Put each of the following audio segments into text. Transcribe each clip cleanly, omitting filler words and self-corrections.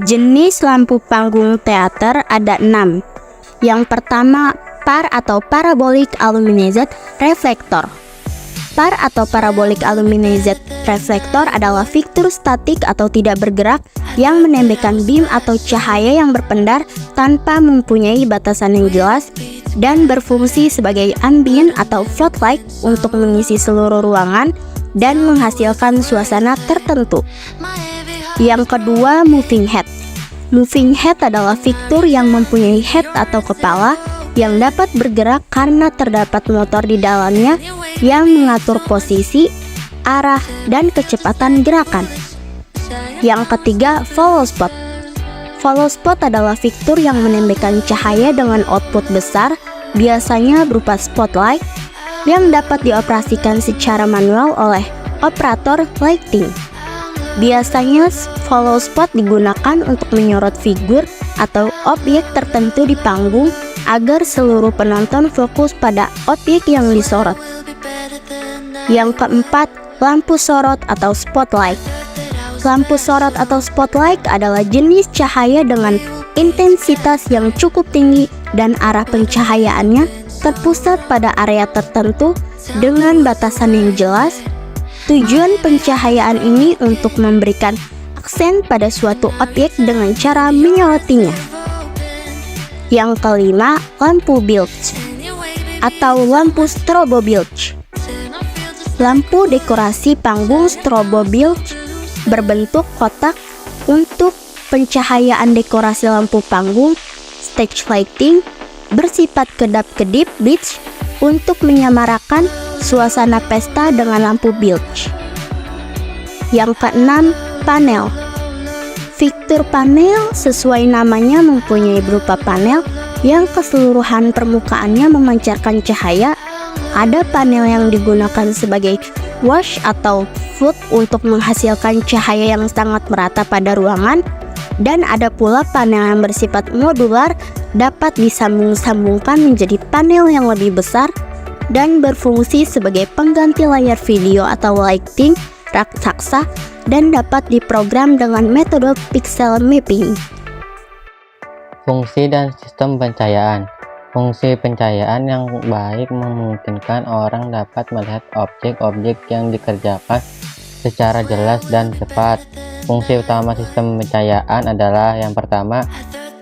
Jenis lampu panggung teater ada 6. Yang pertama, par atau parabolic illuminated reflector. Par atau parabolic illuminated reflector adalah fitur statik atau tidak bergerak yang menembakkan beam atau cahaya yang berpendar tanpa mempunyai batasan yang jelas dan berfungsi sebagai ambient atau floodlight untuk mengisi seluruh ruangan dan menghasilkan suasana tertentu. Yang kedua, moving head. Moving head adalah fitur yang mempunyai head atau kepala yang dapat bergerak karena terdapat motor di dalamnya yang mengatur posisi, arah, dan kecepatan gerakan. Yang ketiga, follow spot. Follow spot adalah fitur yang menembakkan cahaya dengan output besar, biasanya berupa spotlight, yang dapat dioperasikan secara manual oleh operator lighting. Biasanya follow spot digunakan untuk menyorot figur atau objek tertentu di panggung agar seluruh penonton fokus pada objek yang disorot. Yang keempat, lampu sorot atau spotlight. Lampu sorot atau spotlight adalah jenis cahaya dengan intensitas yang cukup tinggi dan arah pencahayaannya terpusat pada area tertentu dengan batasan yang jelas. Tujuan pencahayaan ini untuk memberikan aksen pada suatu objek dengan cara menyorotinya. Yang kelima, lampu bilge atau lampu strobo bilge. Lampu dekorasi panggung strobo bilge berbentuk kotak untuk pencahayaan dekorasi lampu panggung, stage lighting, bersifat kedap-kedip bilge untuk menyamarakan suasana pesta dengan lampu bilge. Yang keenam, panel. Fitur panel sesuai namanya mempunyai berupa panel yang keseluruhan permukaannya memancarkan cahaya. Ada panel yang digunakan sebagai wash atau flood untuk menghasilkan cahaya yang sangat merata pada ruangan, dan ada pula panel yang bersifat modular dapat disambung-sambungkan menjadi panel yang lebih besar dan berfungsi sebagai pengganti layar video atau lighting raksasa dan dapat diprogram dengan metode pixel mapping. Fungsi dan sistem pencahayaan. Fungsi pencahayaan yang baik memungkinkan orang dapat melihat objek-objek yang dikerjakan secara jelas dan cepat. Fungsi utama sistem pencahayaan adalah yang pertama,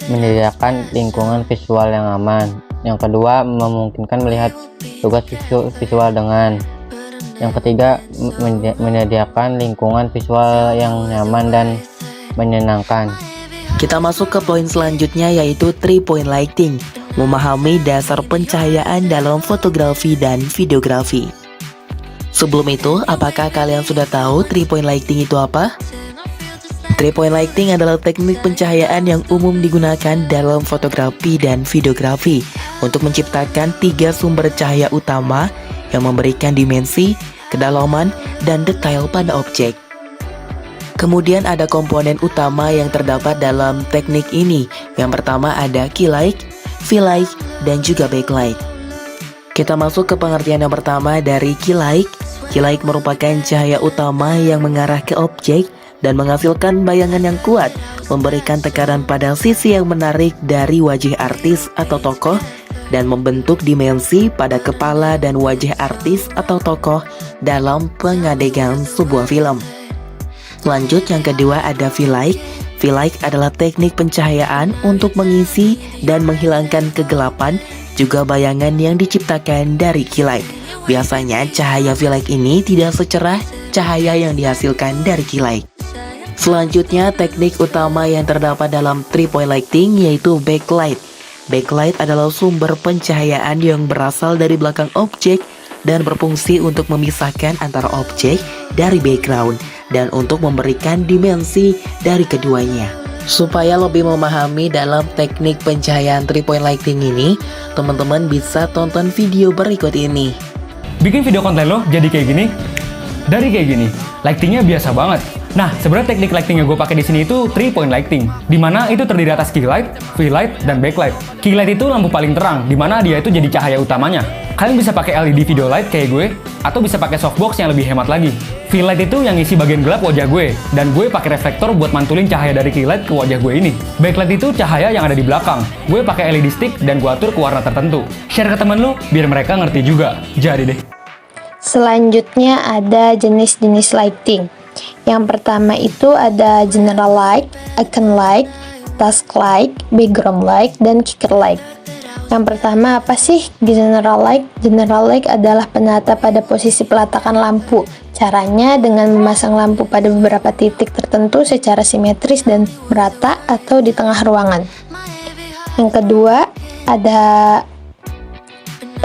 menyediakan lingkungan visual yang aman. Yang kedua, memungkinkan melihat tugas visual dengan. Yang ketiga, menyediakan lingkungan visual yang nyaman dan menyenangkan. Kita masuk ke poin selanjutnya, yaitu 3-point lighting, memahami dasar pencahayaan dalam fotografi dan videografi. Sebelum itu, apakah kalian sudah tahu 3-point lighting itu apa? 3-point lighting adalah teknik pencahayaan yang umum digunakan dalam fotografi dan videografi untuk menciptakan 3 sumber cahaya utama yang memberikan dimensi, kedalaman, dan detail pada objek. Kemudian ada komponen utama yang terdapat dalam teknik ini. Yang pertama ada key light, fill light, dan juga backlight. Kita masuk ke pengertian yang pertama dari key light. Key light merupakan cahaya utama yang mengarah ke objek dan menghasilkan bayangan yang kuat, memberikan tekanan pada sisi yang menarik dari wajah artis atau tokoh, dan membentuk dimensi pada kepala dan wajah artis atau tokoh dalam pengadegan sebuah film. Lanjut, yang kedua ada fill light. Fill light adalah teknik pencahayaan untuk mengisi dan menghilangkan kegelapan, juga bayangan yang diciptakan dari key light. Biasanya cahaya fill light ini tidak secerah cahaya yang dihasilkan dari key light. Selanjutnya, teknik utama yang terdapat dalam 3-point lighting yaitu backlight. Backlight adalah sumber pencahayaan yang berasal dari belakang objek dan berfungsi untuk memisahkan antara objek dari background dan untuk memberikan dimensi dari keduanya. Supaya lebih memahami dalam teknik pencahayaan 3-point lighting ini, teman-teman bisa tonton video berikut ini. Bikin video konten lo jadi kayak gini, dari kayak gini, lightingnya biasa banget. Nah, sebenarnya teknik lighting yang gue pakai di sini itu 3-point lighting, dimana itu terdiri atas key light, fill light, dan backlight. Key light itu lampu paling terang, dimana dia itu jadi cahaya utamanya. Kalian bisa pakai LED video light kayak gue, atau bisa pakai softbox yang lebih hemat lagi. V-light itu yang isi bagian gelap wajah gue, dan gue pakai reflektor buat mantulin cahaya dari key light ke wajah gue ini. Backlight itu cahaya yang ada di belakang. Gue pakai LED stick dan gue atur ke warna tertentu. Share ke temen lu, biar mereka ngerti juga. Jadi deh. Selanjutnya ada jenis-jenis lighting. Yang pertama itu ada general light, icon light, task light, background light, dan kicker light. Yang pertama apa sih general light? General light adalah penata pada posisi peletakan lampu. Caranya dengan memasang lampu pada beberapa titik tertentu secara simetris dan merata atau di tengah ruangan. Yang kedua ada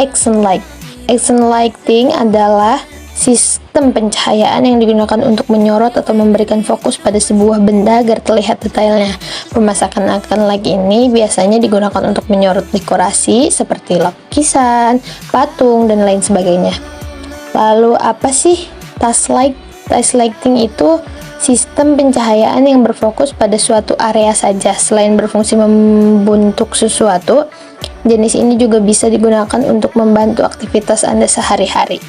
action light. Action lighting adalah sistem pencahayaan yang digunakan untuk menyorot atau memberikan fokus pada sebuah benda agar terlihat detailnya. Pemasangan action light ini biasanya digunakan untuk menyorot dekorasi seperti lukisan, patung, dan lain sebagainya. Lalu apa sih task light? Task lighting itu sistem pencahayaan yang berfokus pada suatu area saja. Selain berfungsi membentuk sesuatu, jenis ini juga bisa digunakan untuk membantu aktivitas Anda sehari-hari.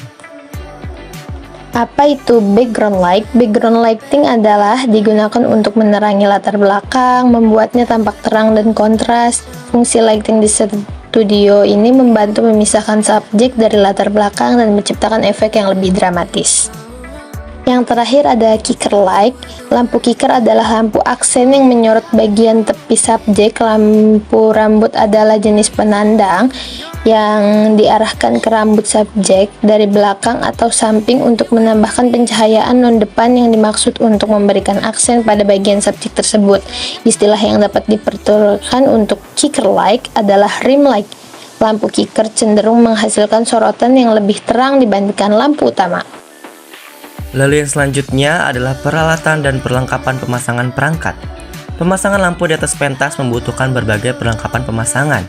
Apa itu background light? Background lighting adalah digunakan untuk menerangi latar belakang, membuatnya tampak terang dan kontras. Fungsi lighting di studio ini membantu memisahkan subjek dari latar belakang dan menciptakan efek yang lebih dramatis. Yang terakhir ada kicker light. Lampu kicker adalah lampu aksen yang menyorot bagian tepi subjek. Lampu rambut adalah jenis penandang yang diarahkan ke rambut subjek dari belakang atau samping untuk menambahkan pencahayaan non depan yang dimaksud untuk memberikan aksen pada bagian subjek tersebut. Istilah yang dapat dipertukarkan untuk kicker light adalah rim light. Lampu kicker cenderung menghasilkan sorotan yang lebih terang dibandingkan lampu utama. Lalu yang selanjutnya adalah peralatan dan perlengkapan pemasangan perangkat. Pemasangan lampu di atas pentas membutuhkan berbagai perlengkapan pemasangan.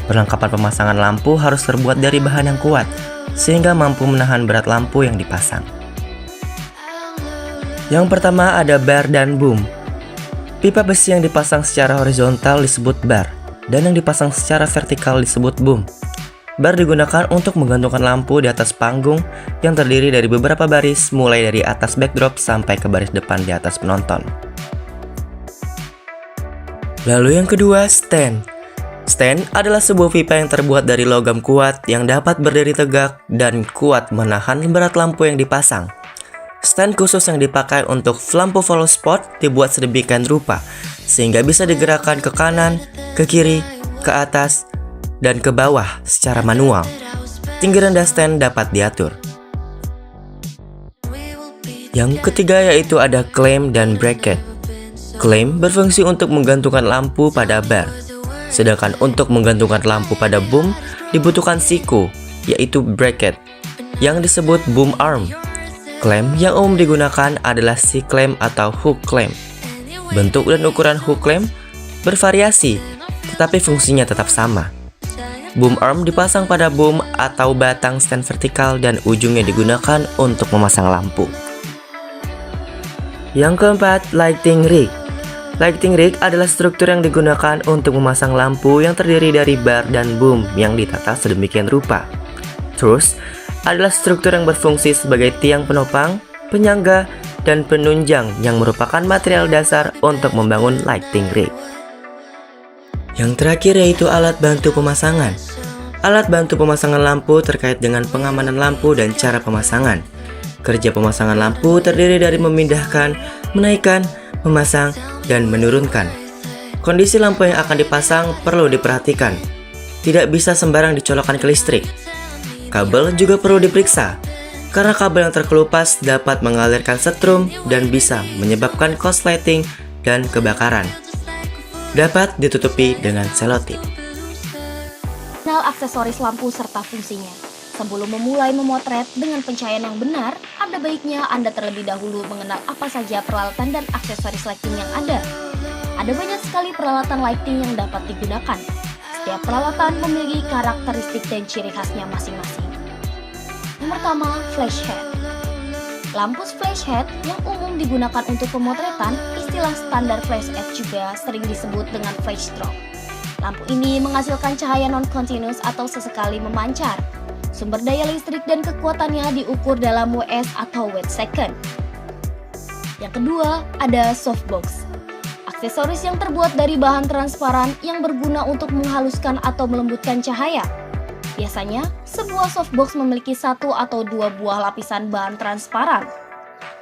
Perlengkapan pemasangan lampu harus terbuat dari bahan yang kuat, sehingga mampu menahan berat lampu yang dipasang. Yang pertama ada bar dan boom. Pipa besi yang dipasang secara horizontal disebut bar, dan yang dipasang secara vertikal disebut boom. Bar digunakan untuk menggantungkan lampu di atas panggung yang terdiri dari beberapa baris mulai dari atas backdrop sampai ke baris depan di atas penonton. Lalu yang kedua, stand. Stand adalah sebuah pipa yang terbuat dari logam kuat yang dapat berdiri tegak dan kuat menahan berat lampu yang dipasang. Stand khusus yang dipakai untuk lampu follow spot dibuat sedemikian rupa sehingga bisa digerakkan ke kanan, ke kiri, ke atas, dan ke bawah secara manual. Tinggi rendah stand dapat diatur. Yang ketiga yaitu ada clamp dan bracket. Clamp berfungsi untuk menggantungkan lampu pada bar, sedangkan untuk menggantungkan lampu pada boom dibutuhkan siku, yaitu bracket, yang disebut boom arm. Clamp yang umum digunakan adalah C-clamp atau hook clamp. Bentuk dan ukuran hook clamp bervariasi, tetapi fungsinya tetap sama. Boom arm dipasang pada boom atau batang stand vertikal dan ujungnya digunakan untuk memasang lampu. Yang keempat, lighting rig. Lighting rig adalah struktur yang digunakan untuk memasang lampu yang terdiri dari bar dan boom yang ditata sedemikian rupa. Truss adalah struktur yang berfungsi sebagai tiang penopang, penyangga, dan penunjang yang merupakan material dasar untuk membangun lighting rig. Yang terakhir yaitu alat bantu pemasangan. Alat bantu pemasangan lampu terkait dengan pengamanan lampu dan cara pemasangan. Kerja pemasangan lampu terdiri dari memindahkan, menaikkan, memasang, dan menurunkan. Kondisi lampu yang akan dipasang perlu diperhatikan. Tidak bisa sembarang dicolokkan ke listrik. Kabel juga perlu diperiksa, karena kabel yang terkelupas dapat mengalirkan setrum dan bisa menyebabkan korsleting dan kebakaran. Dapat ditutupi dengan selotip. Kenal aksesoris lampu serta fungsinya. Sebelum memulai memotret dengan pencahayaan yang benar, ada baiknya Anda terlebih dahulu mengenal apa saja peralatan dan aksesoris lighting yang ada. Ada banyak sekali peralatan lighting yang dapat digunakan. Setiap peralatan memiliki karakteristik dan ciri khasnya masing-masing. Yang pertama, flash head. Lampu flash head yang umum digunakan untuk pemotretan, istilah standar flash head juga sering disebut dengan flash strobe. Lampu ini menghasilkan cahaya non-continuous atau sesekali memancar. Sumber daya listrik dan kekuatannya diukur dalam WS atau watt second. Yang kedua, ada softbox. Aksesoris yang terbuat dari bahan transparan yang berguna untuk menghaluskan atau melembutkan cahaya. Biasanya, sebuah softbox memiliki 1 atau 2 buah lapisan bahan transparan.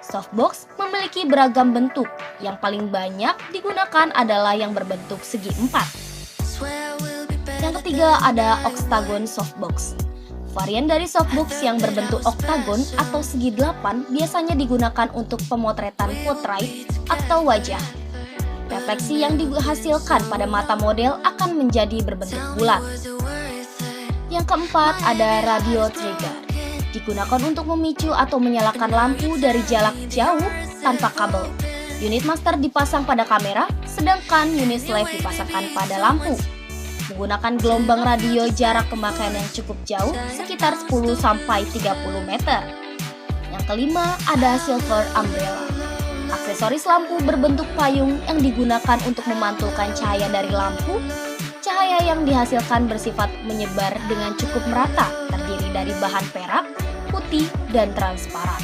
Softbox memiliki beragam bentuk. Yang paling banyak digunakan adalah yang berbentuk segi 4. Yang ketiga ada octagon softbox. Varian dari softbox yang berbentuk oktagon atau segi 8 biasanya digunakan untuk pemotretan portrait atau wajah. Refleksi yang dihasilkan pada mata model akan menjadi berbentuk bulat. Yang keempat ada radio trigger. Digunakan untuk memicu atau menyalakan lampu dari jarak jauh tanpa kabel. Unit master dipasang pada kamera, sedangkan unit slave dipasangkan pada lampu. Menggunakan gelombang radio jarak pemakaian yang cukup jauh, sekitar 10-30 meter. Yang kelima ada silver umbrella. Aksesoris lampu berbentuk payung yang digunakan untuk memantulkan cahaya dari lampu. Cahaya yang dihasilkan bersifat menyebar dengan cukup merata, terdiri dari bahan perak, putih, dan transparan.